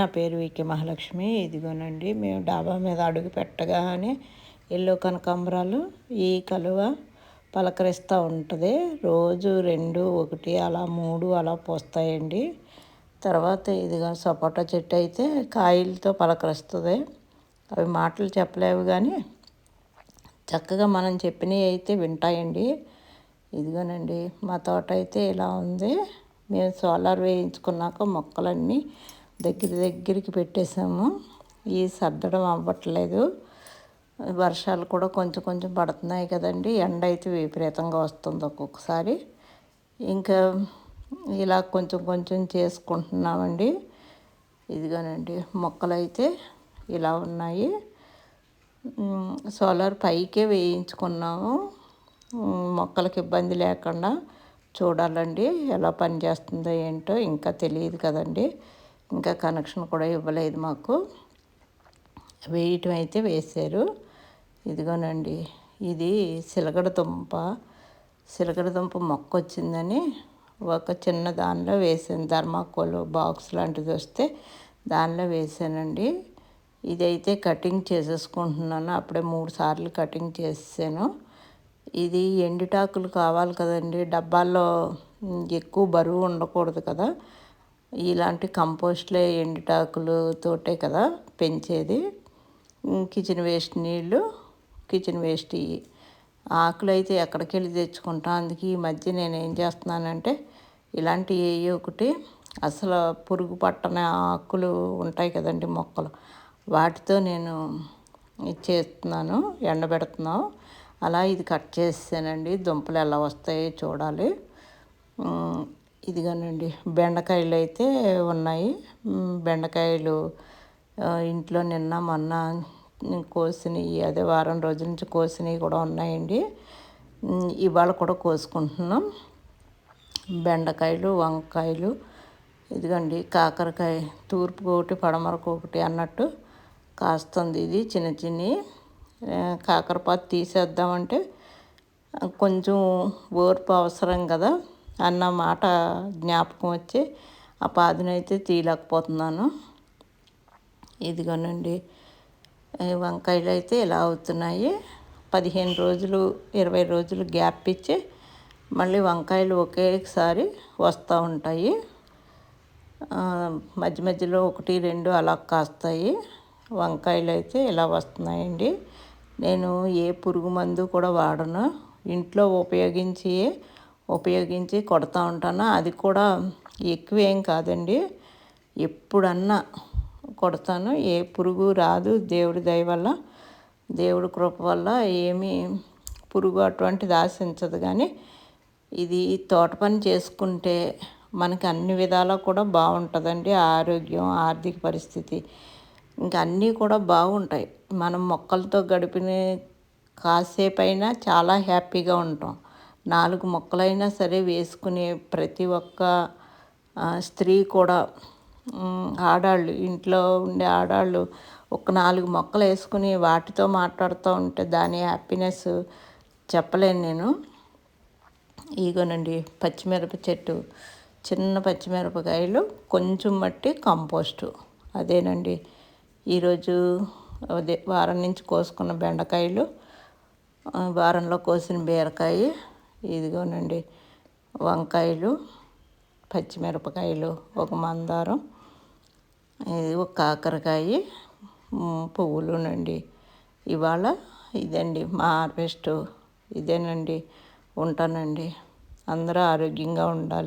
నా పేరు వికే మహాలక్ష్మి. ఇదిగోనండి మేము డాబా మీద అడుగు పెట్టగానే ఎల్లో కనకాంబరాలు ఈ కలువ పలకరిస్తూ ఉంటుంది. రోజు 2, 1 అలా 3 అలా పోస్తాయండి. తర్వాత ఇదిగా సపోటా చెట్టు అయితే కాయలతో పలకరిస్తుంది. అవి మాటలు చెప్పలేవు కానీ చక్కగా మనం చెప్పినవి అయితే వింటాయండి. ఇదిగోనండి మా తోట అయితే ఇలా ఉంది. మేము సోలార్ వేయించుకున్నాక మొక్కలన్నీ దగ్గరికి పెట్టేసాము. ఈ సర్దడం అవ్వట్లేదు. వర్షాలు కూడా కొంచెం కొంచెం పడుతున్నాయి కదండి. ఎండ అయితే విపరీతంగా వస్తుంది ఒక్కొక్కసారి. ఇంకా ఇలా కొంచెం కొంచెం చేసుకుంటున్నామండి. ఇదిగోనండి మొక్కలైతే ఇలా ఉన్నాయి. సోలార్ పైకే వేయించుకున్నాము. మొక్కలకు ఇబ్బంది లేకుండా చూడాలండి. ఎలా పనిచేస్తుందో ఏంటో ఇంకా తెలియదు కదండి. ఇంకా కనెక్షన్ కూడా ఇవ్వలేదు మాకు. వేయటం అయితే వేశారు. ఇదిగోనండి ఇది సిలగడ దుంప మొక్క వచ్చిందని ఒక చిన్న దానిలో వేసాను. థర్మాకోల్ బాక్స్ లాంటిది వస్తే దానిలో వేసానండి. ఇదైతే కటింగ్ చేసేసుకుంటున్నాను. అప్పుడే 3 సార్లు కటింగ్ చేసాను. ఇది ఎండుటాకులు కావాలి కదండి. డబ్బాల్లో ఎక్కువ బరువు ఉండకూడదు కదా. ఇలాంటి కంపోస్ట్లే ఎండుటాకులతోటే కదా పెంచేది. కిచెన్ వేస్ట్ నీళ్ళు, కిచెన్ వేస్ట్ ఇవి ఆకులు అయితే ఎక్కడికి వెళ్ళి తెచ్చుకుంటాం. అందుకే ఈ మధ్య నేను ఏం చేస్తున్నానంటే ఇలాంటి ఒకటి అసలు పురుగు పట్టని ఆకులు ఉంటాయి కదండి మొక్కలు, వాటితో నేను చేస్తున్నాను, ఎండబెడుతున్నాను. అలా ఇది కట్ చేసానండి. దుంపలు ఎలా వస్తాయో చూడాలి. ఇదిగోనండి బెండకాయలు అయితే ఉన్నాయి. బెండకాయలు ఇంట్లో నిన్న మొన్న కోసినవి, అదే వారం రోజుల నుంచి కోసినవి కూడా ఉన్నాయండి. ఇవాళ కూడా కోసుకుంటున్నాం. బెండకాయలు, వంకాయలు, ఇదిగోండి కాకరకాయ తూర్పుకు ఒకటి పడమరకు ఒకటి అన్నట్టు కాస్తుంది. ఇది చిన్ని కాకరపాతు తీసేద్దామంటే కొంచెం ఓర్పు అవసరం కదా అన్న మాట జ్ఞాపకం వచ్చి ఆ పాదునైతే తీయలేకపోతున్నాను. ఇదిగోనండి వంకాయలు అయితే ఇలా అవుతున్నాయి. 15 రోజులు 20 రోజులు గ్యాప్ ఇచ్చి మళ్ళీ వంకాయలు ఒకేసారి వస్తూ ఉంటాయి. మధ్య మధ్యలో 1, 2 అలా కాస్తాయి. వంకాయలు అయితే ఇలా వస్తున్నాయండి. నేను ఏ పురుగు మందు కూడా వాడను. ఇంట్లో ఉపయోగించి కొడతా ఉంటాను. అది కూడా ఎక్కువేం కాదండి. ఎప్పుడన్నా కొడతాను. ఏ పురుగు రాదు. దేవుడి దయ వల్ల, దేవుడి కృప వల్ల ఏమీ పురుగు అటువంటిది ఆశించదు. కానీ ఇది తోట పని చేసుకుంటే మనకి అన్ని విధాలా కూడా బాగుంటుందండి. ఆరోగ్యం, ఆర్థిక పరిస్థితి ఇంకా అన్నీ కూడా బాగుంటాయి. మనం మొక్కలతో గడిపిన కాసేపైనా చాలా హ్యాపీగా ఉంటాం. 4 మొక్కలైనా సరే వేసుకునే ప్రతి ఒక్క స్త్రీ కూడా, ఆడాళ్ళు, ఇంట్లో ఉండే ఆడాళ్ళు ఒక 4 మొక్కలు వేసుకుని వాటితో మాట్లాడుతూ ఉంటే దాని హ్యాపీనెస్ చెప్పలేను నేను. ఇగోనండి పచ్చిమిరప చెట్టు, చిన్న పచ్చిమిరపకాయలు, కొంచెం మట్టి కంపోస్టు. అదేనండి ఈరోజు వారం నుంచి కోసుకున్న బెండకాయలు, వారంలో కోసిన బీరకాయ, ఇదిగోనండి వంకాయలు, పచ్చిమిరపకాయలు, ఒక మందారం, ఇది ఒక కాకరకాయ, పువ్వులునండి. ఇవాళ ఇదండి మా హార్వెస్ట్. ఇదేనండి. ఉంటానండి. అందరూ ఆరోగ్యంగా ఉండాలి.